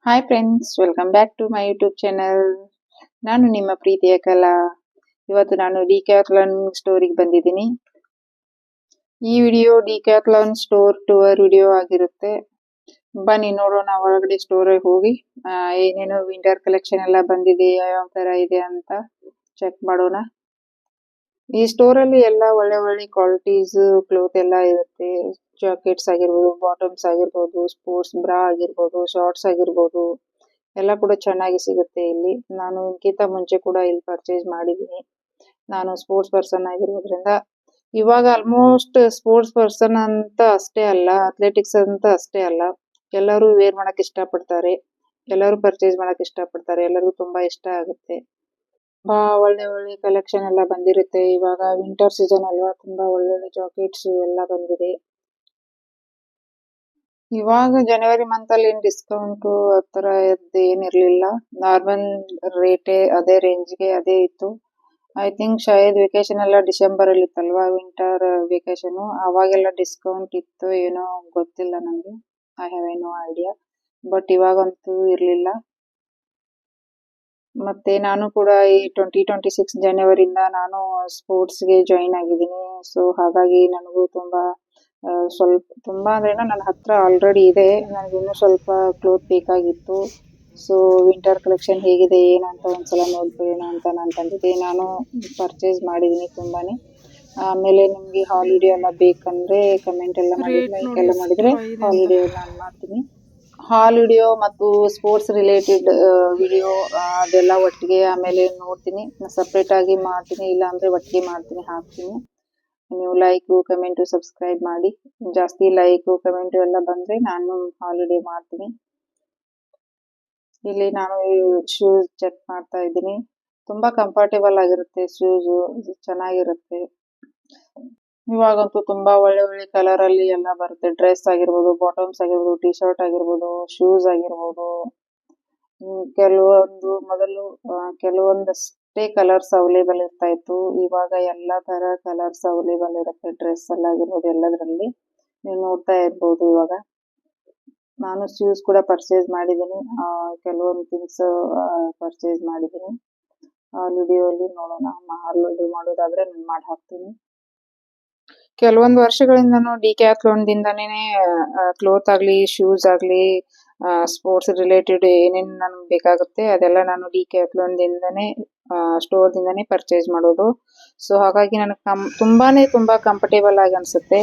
Hi friends, welcome back to my YouTube channel. ನಾನು ನಿಮ್ಮ ಪ್ರೀತಿಯ ಕಲಾ. ಇವತ್ತು ನಾನು ಡಿಕ್ಯಾಥ್ಲಾನ್ ಸ್ಟೋರಿಗೆ ಬಂದಿದ್ದೀನಿ. ಈ ವಿಡಿಯೋ ಡಿಕ್ಯಾಥ್ಲಾನ್ ಸ್ಟೋರ್ ಟೂರ್ ವಿಡಿಯೋ ಆಗಿರುತ್ತೆ. ಬನ್ನಿ ನೋಡೋಣ ಒಳಗಡೆ ಸ್ಟೋರಿಗೆ ಹೋಗಿ ಏನೇನು ವಿಂಟರ್ ಕಲೆಕ್ಷನ್ ಎಲ್ಲ ಬಂದಿದೆ, ಯಾವ ತರ ಇದೆ ಅಂತ ಚೆಕ್ ಮಾಡೋಣ. ಈ ಸ್ಟೋರ್ ಅಲ್ಲಿ ಎಲ್ಲ ಒಳ್ಳೆ ಒಳ್ಳೆ ಕ್ವಾಲಿಟೀಸ್ ಕ್ಲೋತ್ ಎಲ್ಲ ಇರುತ್ತೆ. ಜಾಕೆಟ್ಸ್ ಆಗಿರ್ಬೋದು, ಬಾಟಮ್ಸ್ ಆಗಿರ್ಬೋದು, ಸ್ಪೋರ್ಟ್ಸ್ ಬ್ರಾ ಆಗಿರ್ಬೋದು, ಶಾರ್ಟ್ಸ್ ಆಗಿರ್ಬೋದು, ಎಲ್ಲ ಕೂಡ ಚೆನ್ನಾಗಿ ಸಿಗುತ್ತೆ ಇಲ್ಲಿ. ನಾನು ಇದಕ್ಕಿಂತ ಮುಂಚೆ ಕೂಡ ಇಲ್ಲಿ ಪರ್ಚೇಸ್ ಮಾಡಿದ್ದೀನಿ. ನಾನು ಸ್ಪೋರ್ಟ್ಸ್ ಪರ್ಸನ್ ಆಗಿರೋದ್ರಿಂದ ಇವಾಗ ಆಲ್ಮೋಸ್ಟ್ ಸ್ಪೋರ್ಟ್ಸ್ ಪರ್ಸನ್ ಅಂತ ಅಷ್ಟೇ ಅಲ್ಲ, ಅಥ್ಲೆಟಿಕ್ಸ್ ಅಂತ ಅಷ್ಟೇ ಅಲ್ಲ, ಎಲ್ಲರೂ ವೇರ್ ಮಾಡಕ್ ಇಷ್ಟಪಡ್ತಾರೆ, ಎಲ್ಲರೂ ಪರ್ಚೇಸ್ ಮಾಡಕ್ ಇಷ್ಟಪಡ್ತಾರೆ, ಎಲ್ಲರಿಗೂ ತುಂಬಾ ಇಷ್ಟ ಆಗುತ್ತೆ. ಒಳ್ಳೆ ಒಳ್ಳೆ ಕಲೆಕ್ಷನ್ ಎಲ್ಲ ಬಂದಿರುತ್ತೆ. ಇವಾಗ ವಿಂಟರ್ ಸೀಸನ್ ಅಲ್ವಾ, ತುಂಬಾ ಒಳ್ಳೊಳ್ಳೆ ಜಾಕೆಟ್ಸ್ ಎಲ್ಲ ಬಂದಿದೆ. ಇವಾಗ ಜನವರಿ ಮಂತ್ ಅಲ್ಲಿ ಏನ್ ಡಿಸ್ಕೌಂಟ್ ಆತರ ಏನಿರ್ಲಿಲ್ಲ. ನಾರ್ಮಲ್ ರೇಟೇ, ಅದೇ ರೇಂಜ್ಗೆ ಅದೇ ಇತ್ತು. ಐ ಥಿಂಕ್ ಶಾಯದ್ ವೆಕೇಶನ್ ಎಲ್ಲ ಡಿಸೆಂಬರ್ ಅಲ್ಲಿ ಇತ್ತಲ್ವಾ, ವಿಂಟರ್ ವೆಕೇಶನ್, ಅವಾಗೆಲ್ಲ ಡಿಸ್ಕೌಂಟ್ ಇತ್ತು ಏನೋ ಗೊತ್ತಿಲ್ಲ ನಂಗೆ. I have no idea. But ಇವಾಗಂತೂ ಇರ್ಲಿಲ್ಲ. ಮತ್ತೆ ನಾನು ಕೂಡ ಈ 2026 ಜನವರಿಯಿಂದ ನಾನು ಸ್ಪೋರ್ಟ್ಸ್ಗೆ ಜಾಯಿನ್ ಆಗಿದ್ದೀನಿ. ಸೊ ಹಾಗಾಗಿ ನನಗೂ ತುಂಬಾ ಅಂದ್ರೆ ನನ್ನ ಹತ್ರ ಆಲ್ರೆಡಿ ಇದೆ. ನನಗೆ ಇನ್ನೂ ಸ್ವಲ್ಪ ಕ್ಲೋತ್ ಬೇಕಾಗಿತ್ತು. ಸೊ ವಿಂಟರ್ ಕಲೆಕ್ಷನ್ ಹೇಗಿದೆ ಏನಂತ ಒಂದ್ಸಲ ನೋಡ್ಕೊಳ್ಳೋಣ ಅಂತ ನಾನು ತಂದಿದ್ದೆ. ನಾನು ಪರ್ಚೇಸ್ ಮಾಡಿದ್ದೀನಿ ತುಂಬಾನೇ. ಆಮೇಲೆ ನಿಮ್ಗೆ ಹಾಲಿಡೇ ಎಲ್ಲ ಬೇಕಂದ್ರೆ ಕಮೆಂಟ್ ಎಲ್ಲ ಮಾಡಿ, ಲೈಕ್ ಎಲ್ಲ ಮಾಡಿದ್ರೆ ಹಾಲಿಡೇ ನಾನು ಮಾಡ್ತೀನಿ. ಹಾಲ್ ವಿಡಿಯೋ ಮತ್ತು ಸ್ಪೋರ್ಟ್ಸ್ ರಿಲೇಟೆಡ್ ವಿಡಿಯೋ ಅದೆಲ್ಲ ಒಟ್ಟಿಗೆ ಆಮೇಲೆ ನೋಡ್ತೀನಿ. ಸಪ್ರೇಟ್ ಆಗಿ ಮಾಡ್ತೀನಿ, ಇಲ್ಲ ಅಂದ್ರೆ ಒಟ್ಟಿಗೆ ಮಾಡ್ತೀನಿ, ಹಾಕ್ತೀನಿ. ನೀವು ಲೈಕ್ ಕಮೆಂಟ್ ಸಬ್ಸ್ಕ್ರೈಬ್ ಮಾಡಿ. ಜಾಸ್ತಿ ಲೈಕ್ ಕಮೆಂಟ್ ಎಲ್ಲ ಬಂದ್ರೆ ನಾನು ಹಾಲಿಡೇ ಮಾಡ್ತೀನಿ. ಇಲ್ಲಿ ನಾನು ಶೂಸ್ ಚೆಕ್ ಮಾಡ್ತಾ ಇದ್ದೀನಿ. ತುಂಬಾ ಕಂಫರ್ಟೇಬಲ್ ಆಗಿರುತ್ತೆ ಶೂಸ್, ಚೆನ್ನಾಗಿರುತ್ತೆ. ಇವಾಗಂತೂ ತುಂಬಾ ಒಳ್ಳೆ ಒಳ್ಳೆ ಕಲರ್ ಅಲ್ಲಿ ಎಲ್ಲ ಬರುತ್ತೆ. ಡ್ರೆಸ್ ಆಗಿರ್ಬೋದು, ಬಾಟಮ್ಸ್ ಆಗಿರ್ಬೋದು, ಟಿ ಶರ್ಟ್ ಆಗಿರ್ಬೋದು, ಶೂಸ್ ಆಗಿರ್ಬೋದು. ಕೆಲವೊಂದಷ್ಟೇ ಕಲರ್ಸ್ ಅವೈಲೇಬಲ್ ಇರ್ತಾ ಇತ್ತು. ಇವಾಗ ಎಲ್ಲಾ ತರ ಕಲರ್ಸ್ ಅವೈಲೇಬಲ್ ಇರುತ್ತೆ. ಡ್ರೆಸ್ ಎಲ್ಲ ಆಗಿರ್ಬೋದು, ಎಲ್ಲದರಲ್ಲಿ ನೀವು ನೋಡ್ತಾ ಇರ್ಬೋದು. ಇವಾಗ ನಾನು ಶೂಸ್ ಕೂಡ ಪರ್ಚೇಸ್ ಮಾಡಿದ್ದೀನಿ, ಕೆಲವೊಂದು ಥಿಂಗ್ಸ್ ಪರ್ಚೇಸ್ ಮಾಡಿದ್ದೀನಿ. ವಿಡಿಯೋಲಿ ನೋಡೋಣ. ಹಾಲ್ ಮಾಡೋದಾದ್ರೆ ನಾನು ಮಾಡಿ ಹಾಕ್ತೀನಿ. ಕೆಲವೊಂದು ವರ್ಷಗಳಿಂದನೂ ಡಿಕ್ಯಾಥ್ಲಾನ್ ದಿಂದಾನೇ ಕ್ಲೋತ್ ಆಗ್ಲಿ, ಶೂಸ್ ಆಗ್ಲಿ, ಸ್ಪೋರ್ಟ್ಸ್ ರಿಲೇಟೆಡ್ ಏನೇನು ನನ್ಗೆ ಬೇಕಾಗುತ್ತೆ ಅದೆಲ್ಲ ನಾನು ಡಿಕ್ಯಾಥ್ಲಾನ್ ದಿಂದಾನೇ ಸ್ಟೋರ್ ದಿಂದಾನೇ ಪರ್ಚೇಸ್ ಮಾಡೋದು. ಸೊ ಹಾಗಾಗಿ ನನಗೆ ತುಂಬಾ ಕಂಫರ್ಟೇಬಲ್ ಆಗಿ ಅನ್ಸುತ್ತೆ.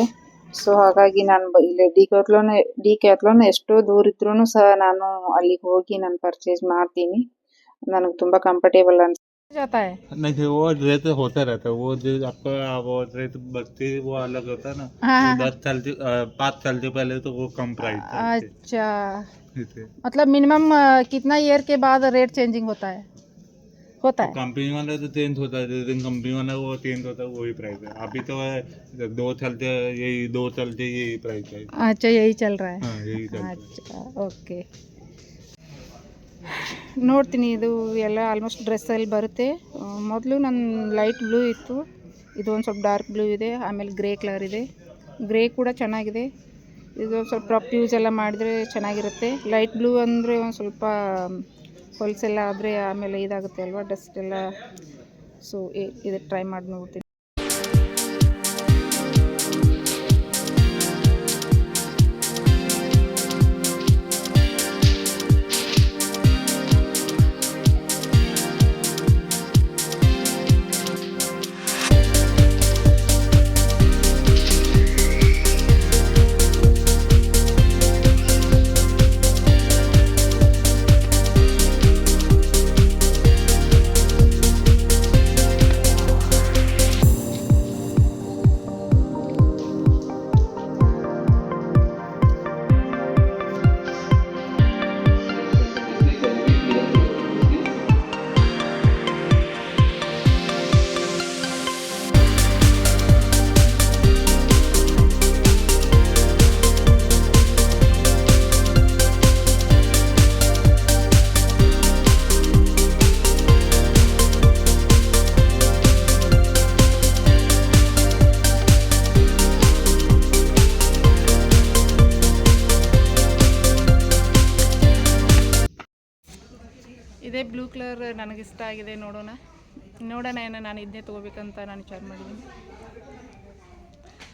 ಸೊ ಹಾಗಾಗಿ ನಾನು ಇಲ್ಲಿ ಡಿಕ್ಯಾಥ್ಲಾನ್ ಎಷ್ಟೋ ದೂರ ಇದ್ರೂ ಸಹ ನಾನು ಅಲ್ಲಿಗೆ ಹೋಗಿ ನಾನು ಪರ್ಚೇಸ್ ಮಾಡ್ತೀನಿ. ನನಗೆ ತುಂಬಾ ಕಂಫರ್ಟೇಬಲ್ ಅನ್ಸುತ್ತೆ. जाता है नहीं, वो रेट होता रहता है। वो जो आपका वो रेट बढ़ती वो अलग होता है ना। हाँ, हाँ, 5 साल से पहले तो वो कम प्राइस था। अच्छा, इससे मतलब मिनिमम कितना ईयर के बाद रेट चेंजिंग होता है कंपनी वाला तो चेंज होता है, जिस दिन कंपनी वाला वो चेंज होता है वही प्राइस है। अभी तो 2 साल से यही प्राइस है। अच्छा, यही चल रहा है। हाँ, यही चल रहा है। अच्छा, ಓಕೆ. ನೋಡ್ತೀನಿ. ಇದು ಎಲ್ಲ ಆಲ್ಮೋಸ್ಟ್ ಡ್ರೆಸ್ಸಲ್ಲಿ ಬರುತ್ತೆ. ಮೊದಲು ನನ್ನ ಲೈಟ್ ಬ್ಲೂ ಇತ್ತು, ಇದು ಒಂದು ಸ್ವಲ್ಪ ಡಾರ್ಕ್ ಬ್ಲೂ ಇದೆ, ಆಮೇಲೆ ಗ್ರೇ ಕಲರ್ ಇದೆ. ಗ್ರೇ ಕೂಡ ಚೆನ್ನಾಗಿದೆ. ಇದು ಸ್ವಲ್ಪ ರಫ್ ಯೂಸ್ ಎಲ್ಲ ಮಾಡಿದರೆ ಚೆನ್ನಾಗಿರುತ್ತೆ. ಲೈಟ್ ಬ್ಲೂ ಅಂದರೆ ಒಂದು ಸ್ವಲ್ಪ ಹೊಲಸೆಲ್ಲ ಆದರೆ ಆಮೇಲೆ ಇದಾಗುತ್ತೆ ಅಲ್ವಾ, ಡಸ್ಟ್ ಎಲ್ಲ. ಸೊ ಇದು ಟ್ರೈ ಮಾಡಿ ನೋಡ್ತೀನಿ. ಇದೇ ಬ್ಲೂ ಕಲರ್ ನನಗಿಷ್ಟ ಆಗಿದೆ. ನೋಡೋಣ ಏನೋ ನಾನು ಇದನ್ನೇ ತೊಗೋಬೇಕಂತ ನಾನು ವಿಚಾರ ಮಾಡಿದ್ದೀನಿ.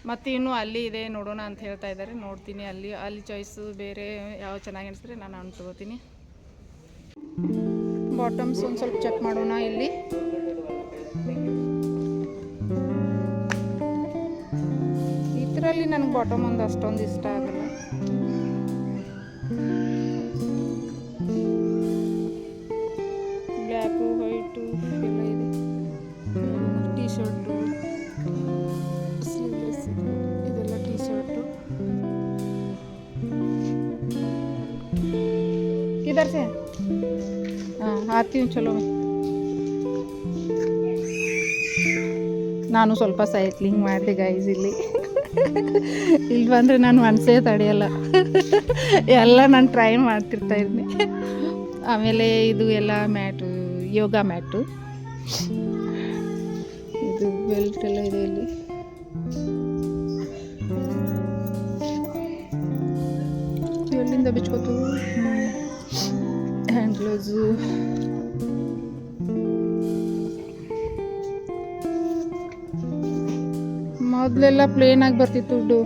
ಮತ್ತು ಇನ್ನೂ ಅಲ್ಲಿ ಇದೆ ನೋಡೋಣ ಅಂತ ಹೇಳ್ತಾ ಇದ್ದಾರೆ. ನೋಡ್ತೀನಿ, ಅಲ್ಲಿ ಚಾಯ್ಸು ಬೇರೆ ಯಾವ ಚೆನ್ನಾಗಿ ಅನಿಸಿದ್ರೆ ನಾನು ತೊಗೋತೀನಿ. ಬಾಟಮ್ಸ್ ಒಂದು ಸ್ವಲ್ಪ ಚೆಕ್ ಮಾಡೋಣ. ಇಲ್ಲಿ ಇದರಲ್ಲಿ ನನಗೆ ಬಾಟಮ್ ಒಂದು ಅಷ್ಟೊಂದು ಇಷ್ಟ ಆಗಲ್ಲ. ಬ್ಲ್ಯಾಕು ವೈಟು ಎಲ್ಲ ಇದೆ. ಟೀ ಶರ್ಟು, ಸ್ಲೀವ್ಲೆಸ್ ಇದೆಲ್ಲ ಟೀ ಶರ್ಟು. किधर से हाँ आती हूँ चलो. ನಾನು ಸ್ವಲ್ಪ ಸೈಕ್ಲಿಂಗ್ ಮಾಡಿದೆ ಗೈಸ್. ಇಲ್ಲಿ ಬಂದರೆ ನಾನು ಮನಸ್ಸೇ ತಡೆಯಲ್ಲ, ಎಲ್ಲ ನಾನು ಟ್ರೈ ಮಾಡ್ತಿರ್ತಾ ಇದ್ದೀನಿ. ಆಮೇಲೆ ಇದು ಎಲ್ಲ ಮ್ಯಾಟು, ಯೋಗ ಮ್ಯಾಟು, ಇದು ಬೆಲ್ಟ್ ಎಲ್ಲ ಇದೆ. ಇಲ್ಲಿ ಎಲ್ಲಿಂದ ಬಿಚ್ಕೋತು. ಹ್ಯಾಂಡ್ ಗ್ಲೌಸು, ಮೊದಲೆಲ್ಲ ಪ್ಲೇನ್ ಆಗಿ ಬರ್ತಿತ್ತು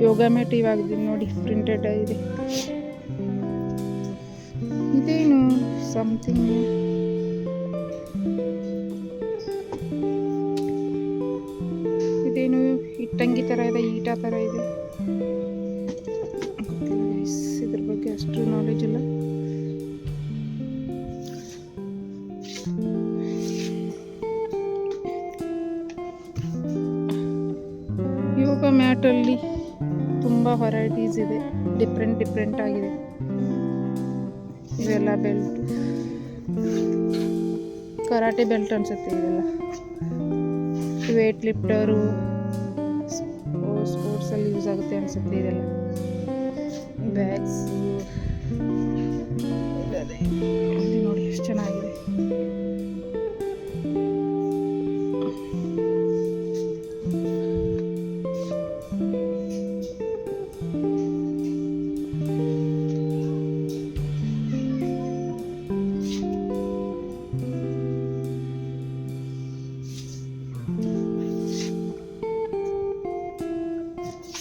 ಯೋಗ ಮ್ಯಾಟ್. ಇವಾಗ ನೋಡಿ ಪ್ರಿಂಟೆಡ್ ಇದೆ. ಇದೇನು ಸಮಥಿಂಗ್, ಇದೇನು ಇಟ್ಟಂಗಿ ಥರ ಇದೆ, ಈಟ ಥರ ಇದೆ. ಇದ್ರ ಬಗ್ಗೆ ಅಷ್ಟು ನಾಲೆಜ್ ಇಲ್ಲ. ಯೋಗ ಮ್ಯಾಟಲ್ಲಿ ತುಂಬ ವೆರೈಟೀಸ್ ಇದೆ, ಡಿಫ್ರೆಂಟ್ ಆಗಿದೆ. ಇವೆಲ್ಲ ಬೆಲ್ಟ್, ಕರಾಟೆ ಬೆಲ್ಟ್ ಅನ್ಸುತ್ತೆ ಇದೆಲ್ಲ. ವೇಟ್ ಲಿಫ್ಟರು, ಸ್ಪೋರ್ಟ್ಸಲ್ಲಿ ಯೂಸ್ ಆಗುತ್ತೆ ಅನಿಸುತ್ತೆ ಇದೆಲ್ಲ. ಬ್ಯಾಗ್ಸ್ ನೋಡಿ ಎಷ್ಟು ಚೆನ್ನಾಗಿದೆ.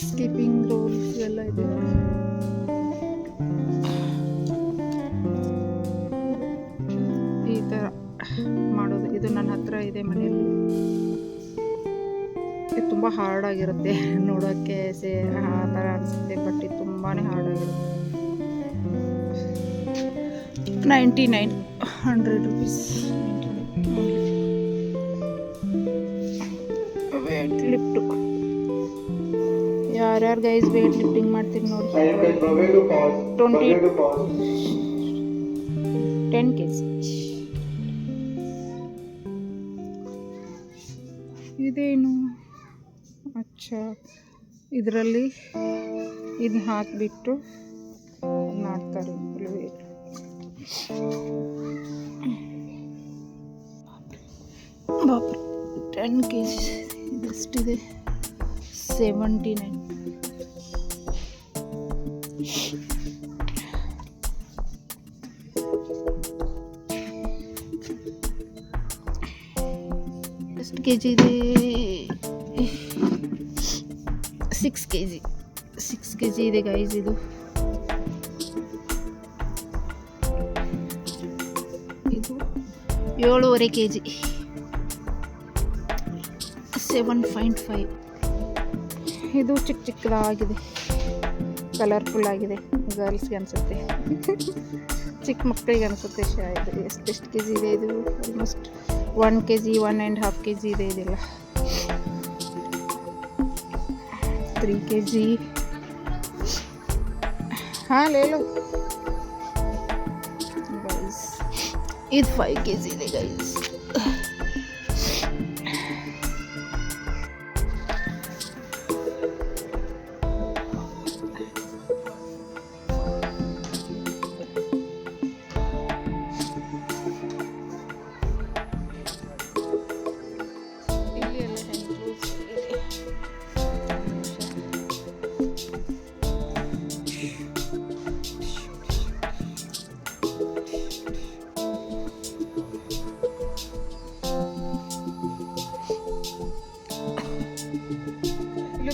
ಸ್ಕಿಪ್ಪಿಂಗ್ ರೋಲ್ಸ್ ಎಲ್ಲ ಇದೆ. ಈ ಥರ ಮಾಡೋದು, ಇದು ನನ್ನ ಹತ್ರ ಇದೆ ಮನೆಯಲ್ಲಿ. ಇದು ತುಂಬ ಹಾರ್ಡ್ ಆಗಿರುತ್ತೆ ನೋಡೋಕ್ಕೆ, ಆ ಥರ ಅನಿಸುತ್ತೆ, ಬಟ್ ಇದು ತುಂಬಾ ಹಾರ್ಡ್ ಆಗಿರುತ್ತೆ. 99 100 rupees. ವೇಟ್ ಲಿಫ್ಟು, ಯಾರ್ಯಾರು ಗೈಸ್ ವೇಟ್ ಲಿಫ್ಟಿಂಗ್ ಮಾಡ್ತೀರಿ ನೋಡಿ. 10 kg. ಇದೇನು ಇದರಲ್ಲಿ ಇದನ್ನ ಹಾಕಿಬಿಟ್ಟು ಮಾಡ್ತಾರೆ. ಬಾಪ್ರೆ 10 kg ಇದೆಷ್ಟಿದೆ? 79. ಎಷ್ಟು ಕೆ ಜಿ ಇದೆ? 6 kg. 6 kg ಇದೆ ಗೈಸ್. ಇದು 7.5 kg. 7.5. ಇದು ಚಿಕ್ಕದಾಗಿದೆ, ಕಲರ್ಫುಲ್ ಆಗಿದೆ. ಗರ್ಲ್ಸ್ಗೆ ಅನಿಸುತ್ತೆ, ಚಿಕ್ಕ ಮಕ್ಕಳಿಗೆ ಅನಿಸುತ್ತೆ ಶಾಯದ್. ಎಷ್ಟು ಕೆ ಜಿ ಇದೆ ಇದು? ಆಲ್ಮೋಸ್ಟ್ 1 kg, 1.5 kg ಇದೆ ಇದೆಲ್ಲ. 3 kg. हाँ ले लो गाइस. ಇದು 5 kg ಇದೆ गाइस.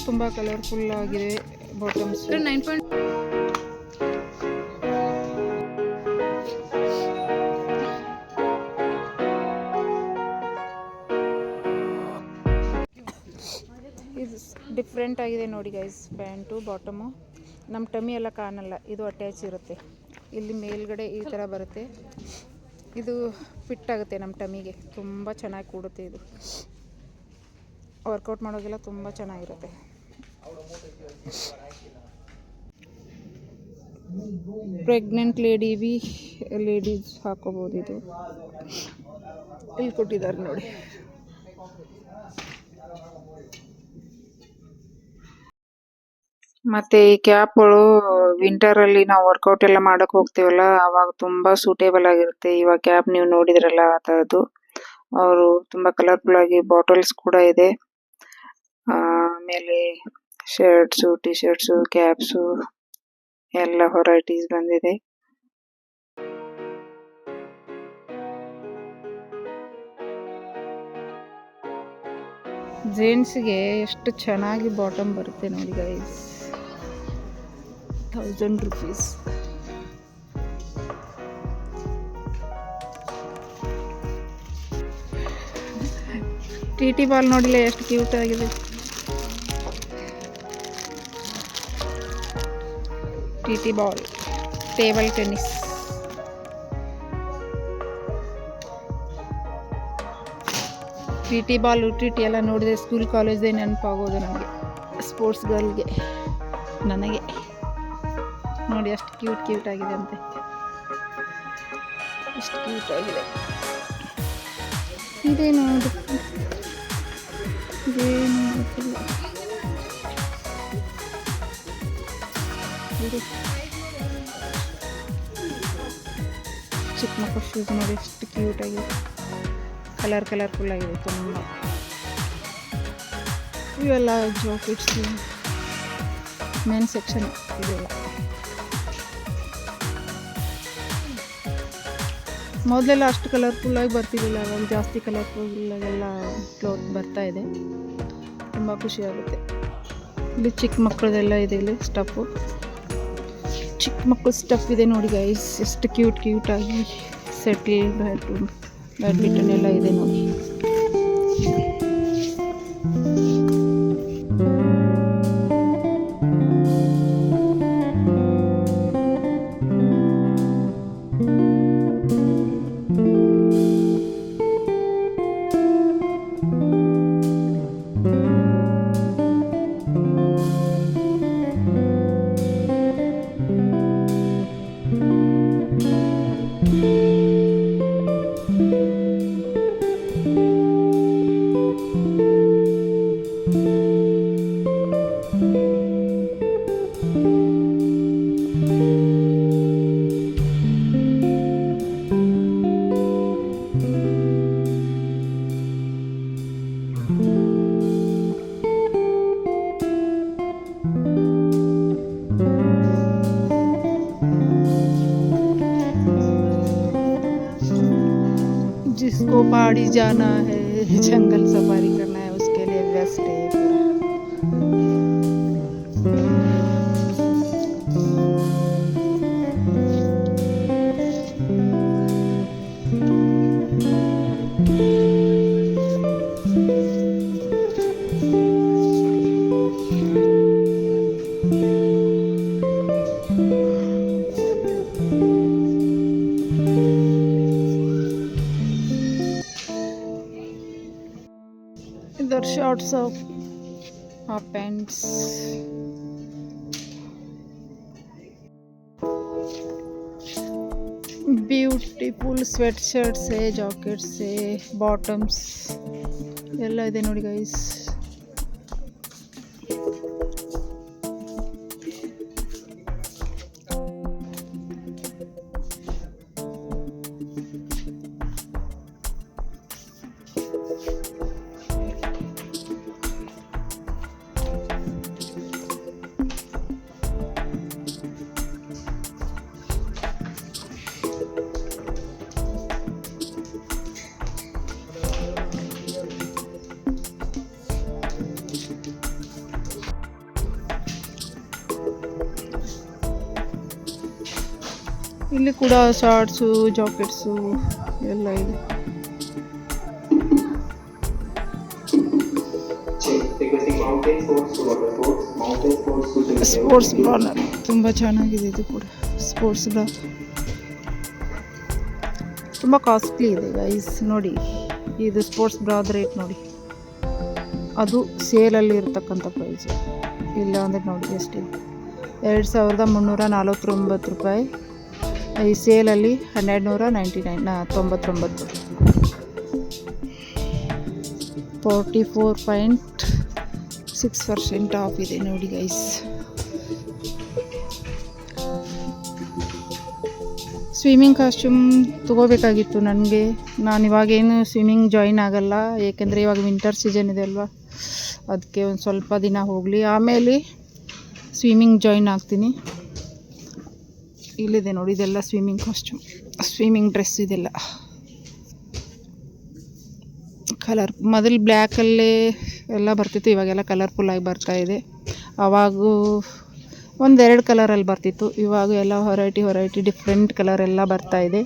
ತುಂಬ ಕಲರ್ಫುಲ್ ಆಗಿದೆ ಬಾಟಮ್ಸ್. 9. ಇದು ಡಿಫ್ರೆಂಟ್ ಆಗಿದೆ ನೋಡಿ ಗೈಸ್. ಪ್ಯಾಂಟು ಬಾಟಮು ನಮ್ಮ ಟಮ್ಮಿ ಎಲ್ಲ ಕಾಣಲ್ಲ, ಇದು ಅಟ್ಯಾಚ್ ಇರುತ್ತೆ. ಇಲ್ಲಿ ಮೇಲ್ಗಡೆ ಈ ಥರ ಬರುತ್ತೆ. ಇದು ಫಿಟ್ ಆಗುತ್ತೆ ನಮ್ಮ ಟಮ್ಮಿಗೆ, ತುಂಬ ಚೆನ್ನಾಗಿ ಕೂಡುತ್ತೆ. ಇದು ವರ್ಕೌಟ್ ಮಾಡೋಗೆಲ್ಲ ತುಂಬ ಚೆನ್ನಾಗಿರುತ್ತೆ. ಪ್ರೆಗ್ನೆಂಟ್ ಲೇಡೀಸ್ ಹಾಕೋಬೋದು. ಇದು ಇಲ್ಲಿ ಕೊಟ್ಟಿದ್ದಾರೆ ನೋಡಿ. ಮತ್ತೆ ಈ ಕ್ಯಾಪ್ಗಳು ವಿಂಟರಲ್ಲಿ ನಾವು ವರ್ಕೌಟ್ ಎಲ್ಲ ಮಾಡಕ್ ಹೋಗ್ತೀವಲ್ಲ, ಅವಾಗ ತುಂಬಾ ಸೂಟೇಬಲ್ ಆಗಿರುತ್ತೆ. ಇವಾಗ ಕ್ಯಾಪ್ ನೀವು ನೋಡಿದ್ರಲ್ಲ ಆ ತರದ್ದು. ಅವರು ತುಂಬಾ ಕಲರ್ಫುಲ್ ಆಗಿ ಬಾಟಲ್ಸ್ ಕೂಡ ಇದೆ. ಆಮೇಲೆ ಶರ್ಟ್ಸ್, ಟಿ ಶರ್ಟ್ಸ್, ಕ್ಯಾಪ್ಸ್ ಎಲ್ಲ ವೆರೈಟೀಸ್ ಬಂದಿದೆ. ಜೆಂಟ್ಸ್ಗೆ ಎಷ್ಟು ಚೆನ್ನಾಗಿ ಬಾಟಮ್ ಬರುತ್ತೆ ನೋಡಿ ಗೈಸ್. 1000 rupees. ಟಿ ಬಾಲ್ ನೋಡಿಲ್ಲ ಎಷ್ಟು ಕ್ಯೂಟ್ ಆಗಿದೆ. T ball, table tennis. T ball, T ಎಲ್ಲ ನೋಡಿದರೆ ಸ್ಕೂಲ್ ಕಾಲೇಜ್ದೇ ನೆನಪಾಗೋದು ನಮಗೆ, ಸ್ಪೋರ್ಟ್ಸ್ ಗರ್ಲ್ಗೆ, ನನಗೆ. ನೋಡಿ ಎಷ್ಟು ಕ್ಯೂಟ್ ಆಗಿದೆ ಅಂತೆ, ಎಷ್ಟು ಕ್ಯೂಟ್ ಆಗಿದೆ. ಇದೇನು ಗೊತ್ತಿಲ್ಲ. ಚಿಕ್ಕ ಮಕ್ಕಳು ಶೂಸ್ ನೋಡಿ ಎಷ್ಟು ಕ್ಯೂಟ್ ಆಗಿದೆ, ಕಲರ್ಫುಲ್ ಆಗಿದೆ ತುಂಬ. ಇವೆಲ್ಲ ಜಾಕೆಟ್ಸ್, ಮೇನ್ ಸೆಕ್ಷನ್ ಇದೆಲ್ಲ. ಮೊದಲೆಲ್ಲ ಅಷ್ಟು ಕಲರ್ಫುಲ್ಲಾಗಿ ಬರ್ತಿರಲಿಲ್ಲ, ಅವಾಗ ಜಾಸ್ತಿ ಕಲರ್ಫುಲ್ಲಾಗೆಲ್ಲ ಕ್ಲೋತ್ ಬರ್ತಾ ಇದೆ. ತುಂಬ ಖುಷಿ ಆಗುತ್ತೆ. ಇಲ್ಲಿ ಚಿಕ್ಕ ಮಕ್ಕಳದೆಲ್ಲ ಇದೆ, ಇಲ್ಲಿ ಸ್ಟಫು, ಚಿಕ್ಕ ಮಕ್ಕಳು ಸ್ಟಫ್ ಇದೆ ನೋಡಿ ಗೈಸ್. ಎಷ್ಟು ಕ್ಯೂಟ್ ಆಗಿ ಸೆಟಲ್, ಬ್ಯಾಡ್ಮಿಂಟನ್ ಎಲ್ಲ ಇದೆ ನೋಡಿ. जिसको पहाड़ी जाना है, जंगल सफारी करना है, उसके लिए बेस्ट है इधर shorts of half pants, beautiful sweat shirts है, जैकेट्स है, बॉटम्स ಎಲ್ಲ ಇದೆ ನೋಡಿ ಗೈಸ್. ಇಲ್ಲಿ ಕೂಡ ಶಾರ್ಟ್ಸು ಜಾಕೆಟ್ಸು ಎಲ್ಲ ಇದೆ. ಸ್ಪೋರ್ಟ್ಸ್ ಬ್ರಾ ತುಂಬ ಚೆನ್ನಾಗಿದೆ. ಇದು ಕೂಡ ಸ್ಪೋರ್ಟ್ಸ್ ಬ್ರಾ ತುಂಬ ಕಾಸ್ಟ್ಲಿ ಇದೆ ಗೈಸ್. ನೋಡಿ ಇದು ಸ್ಪೋರ್ಟ್ಸ್ ಬ್ರಾದ ರೇಟ್ ನೋಡಿ, ಅದು ಸೇಲಲ್ಲಿ ಇರ್ತಕ್ಕಂಥ ಪ್ರೈಸು. ಇಲ್ಲ ಅಂದರೆ ನೋಡಿ ಎಷ್ಟಿದೆ, 2349 ರೂಪಾಯಿ. ಈ ಸೇಲಲ್ಲಿ 1299. 44.6% ಆಫ್ ಇದೆ ನೋಡಿ ಗೈಸ್. ಸ್ವಿಮ್ಮಿಂಗ್ ಕಾಸ್ಟ್ಯೂಮ್ ತೊಗೋಬೇಕಾಗಿತ್ತು ನನಗೆ. ನಾನು ಇವಾಗೇನು ಸ್ವಿಮ್ಮಿಂಗ್ ಜಾಯಿನ್ ಆಗಲ್ಲ, ಏಕೆಂದರೆ ಇವಾಗ ವಿಂಟರ್ ಸೀಸನ್ ಇದೆ ಅಲ್ವಾ, ಅದಕ್ಕೆ ಒಂದು ಸ್ವಲ್ಪ ದಿನ ಹೋಗಲಿ, ಆಮೇಲೆ ಸ್ವಿಮ್ಮಿಂಗ್ ಜಾಯಿನ್ ಆಗ್ತೀನಿ. ಇಲ್ಲಿದೆ ನೋಡಿ, ಇದೆಲ್ಲ ಸ್ವಿಮ್ಮಿಂಗ್ ಕಾಸ್ಟ್ಯೂಮ್, ಸ್ವಿಮ್ಮಿಂಗ್ ಡ್ರೆಸ್ ಇದೆಲ್ಲ. ಕಲರ್ ಮೊದಲು ಬ್ಲ್ಯಾಕಲ್ಲೇ ಎಲ್ಲ ಬರ್ತಿತ್ತು, ಇವಾಗೆಲ್ಲ ಕಲರ್ಫುಲ್ಲಾಗಿ ಬರ್ತಾಯಿದೆ. ಆವಾಗೂ 1-2 ಕಲರಲ್ಲಿ ಬರ್ತಿತ್ತು, ಇವಾಗ ಎಲ್ಲ ಹೊರೈಟಿ ಡಿಫ್ರೆಂಟ್ ಕಲರ್ ಎಲ್ಲ ಬರ್ತಾಯಿದೆ.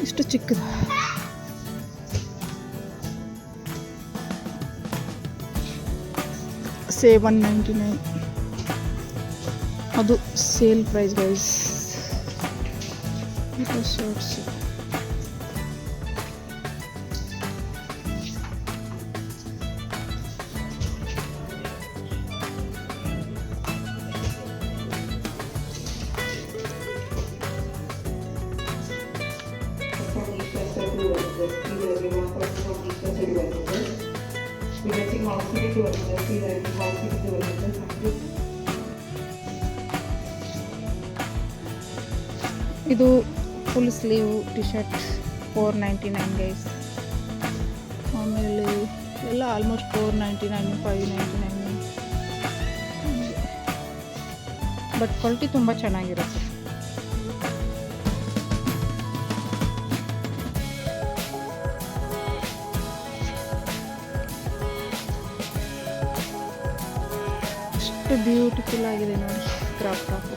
ಇಷ್ಟು ಚಿಕ್ಕದು, ಸೇವ್ 199. ಅದು ಸೇಲ್ ಪ್ರೈಸ್ ಗೈಸ್. ಶರ್ಟ್ಸ್ ಇದು full sleeve T shirt 499 guys. ಆಮೇಲೆ ಎಲ್ಲ ಆಲ್ಮೋಸ್ಟ್ 499, 599. ಬಟ್ ಕ್ವಾಲಿಟಿ ತುಂಬ ಚೆನ್ನಾಗಿರುತ್ತೆ. ಎಷ್ಟು ಬ್ಯೂಟಿಫುಲ್ ಆಗಿದೆ ನೋಡಿ ಕ್ರಾಪ್ ಟಾಪ್.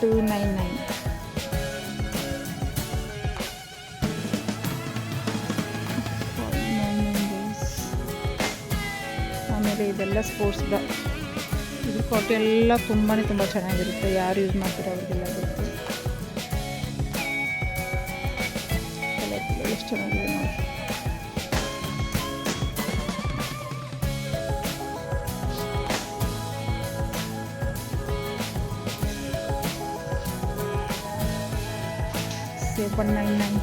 299. ಆಮೇಲೆ ಇದೆಲ್ಲ ಸ್ಪೋರ್ಟ್ಸ್ ಬ್ರಾ. ಇದು ಕ್ವಾಲಿಟಿ ಎಲ್ಲ ತುಂಬ ಚೆನ್ನಾಗಿರುತ್ತೆ, ಯಾರು ಯೂಸ್ ಮಾಡ್ತಾರೆ ಅವ್ರಿಗೆಲ್ಲ ಗೊತ್ತು. ಎಷ್ಟು ಚೆನ್ನಾಗಿದೆ ನೋಡಿ. ಸೇವ್ 199.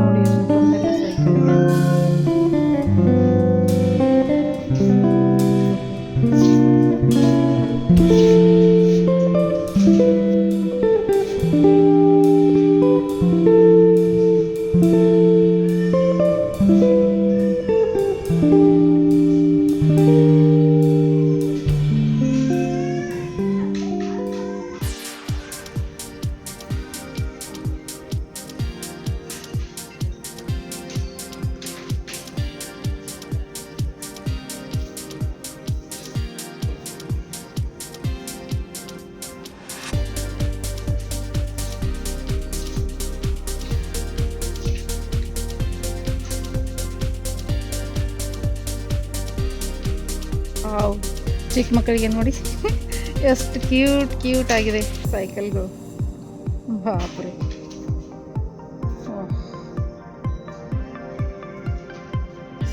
ನೋಡಿ ಎಷ್ಟೊಂದೆಲ್ಲ ವಾವ್, ಚಿಕ್ಕ ಮಕ್ಕಳಿಗೆ ನೋಡಿ ಎಷ್ಟು ಕ್ಯೂಟ್ ಆಗಿದೆ ಸೈಕಲ್ಗಳು. ಬಾಪ್ರೆ,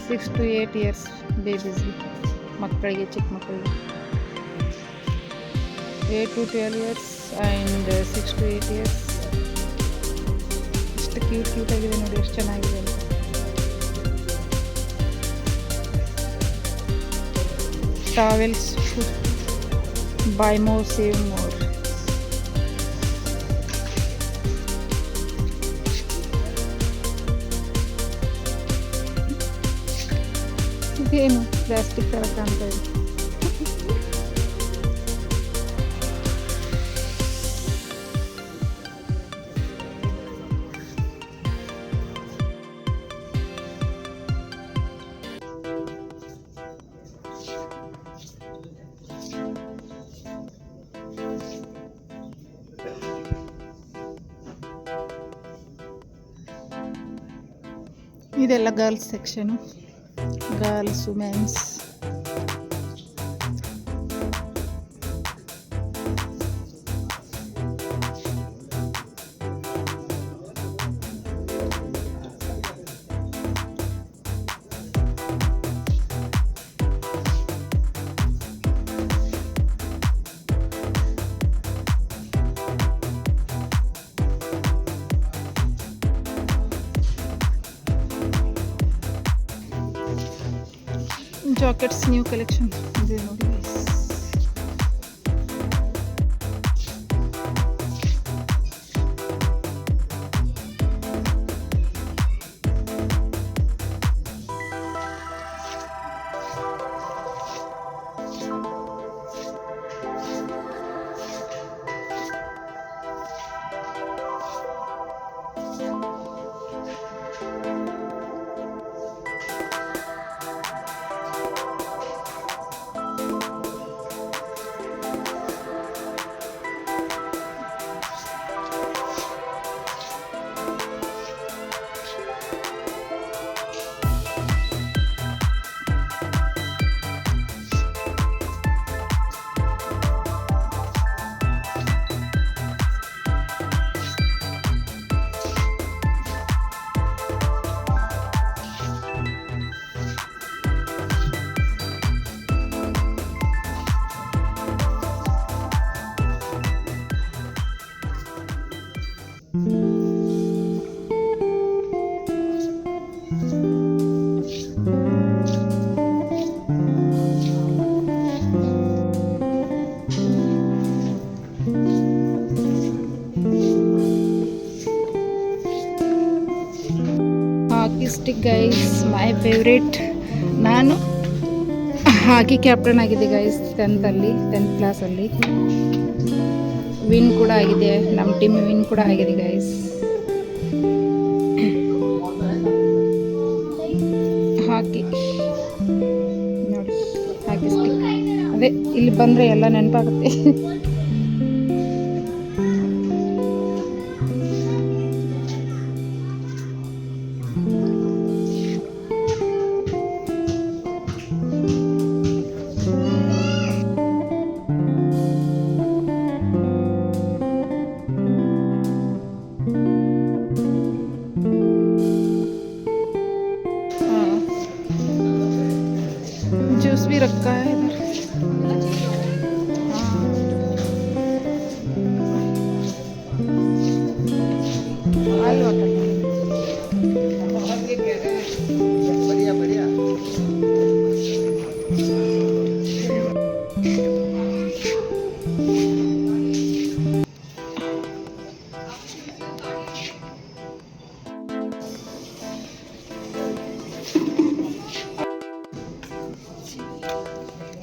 6 to 8 years ಬೇಬೀಸ್ಗೆ, ಮಕ್ಕಳಿಗೆ, ಚಿಕ್ಕ ಮಕ್ಕಳಿಗೆ 8 to 12 years and 6 to 8 years. ಎಷ್ಟು ಕ್ಯೂಟ್ ಆಗಿದೆ ನೋಡಿ, ಎಷ್ಟು ಚೆನ್ನಾಗಿದೆ ಅಂತ. Towels, buy more, save more. ಇದೇನು ಪ್ಲಾಸ್ಟಿಕ್ ಥರ ಕಾಣ್ತಾ ಇದೆ. ಇದೆಲ್ಲ girls section, girls, womens. Jackets new collection ಇದೆ ನೋಡಿ. Hockey stick guys, my favourite. ನಾನು ಹಾಕಿ ಕ್ಯಾಪ್ಟನ್ ಆಗಿದೆ ಗೈಸ್ 10th ಕ್ಲಾಸಲ್ಲಿ. ವಿನ್ ಕೂಡ ಆಗಿದೆ, ನಮ್ಮ ಟೀಮ್ ವಿನ್ ಕೂಡ ಆಗಿದೆ ಗೈಸ್. ಹಾಕಿ ನೋಡಿ, ಹಾಕಿ ಸ್ಟಿಕ್ ಅದೇ ಇಲ್ಲಿ ಬಂದರೆ ಎಲ್ಲ ನೆನಪಾಗುತ್ತೆ. जूस भी रखा है इधर। ऑयल वाटर बढ़िया बढ़िया।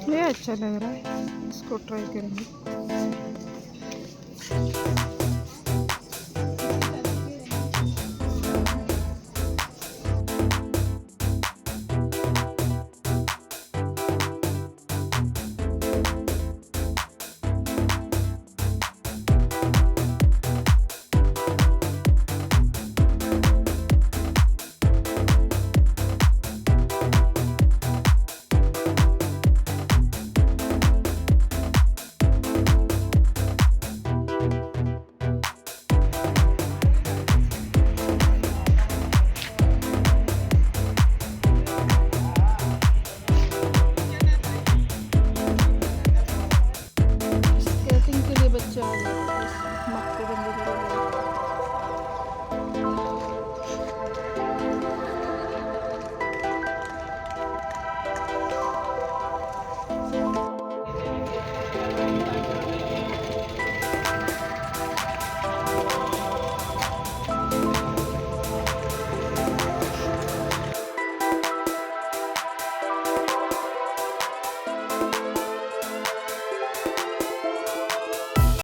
ये अच्छा लग रहा है, इसको ट्राई करेंगे।